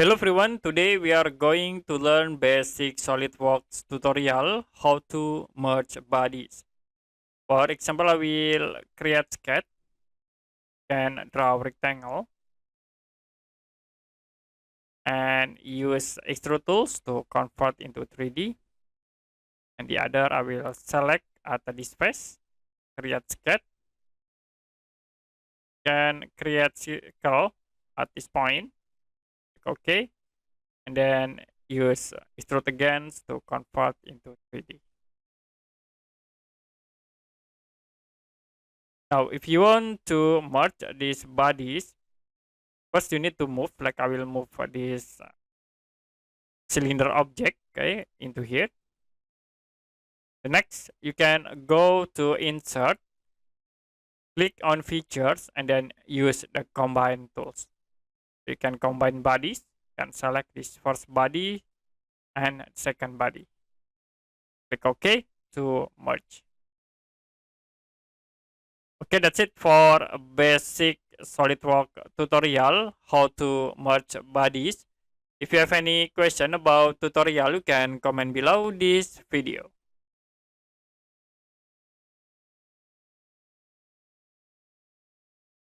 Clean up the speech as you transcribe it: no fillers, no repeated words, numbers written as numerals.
Hello everyone, today we are going to learn basic SolidWorks tutorial how to merge bodies. For example, I will create sketch and draw a rectangle and use extrude tools to convert into 3D. And the other I will select at this face, create sketch, and create circle at this point. Click OK, and then use extrude again to convert into 3D. Now, if you want to merge these bodies, first you need to move, like I will move this cylinder object, okay, into here. The next, you can go to insert, click on features, and then use the combine tools. You can combine bodies, you can select this first body and second body. Click OK to merge. Okay, that's it for a basic SolidWorks tutorial how to merge bodies. If you have any question about tutorial, you can comment below this video.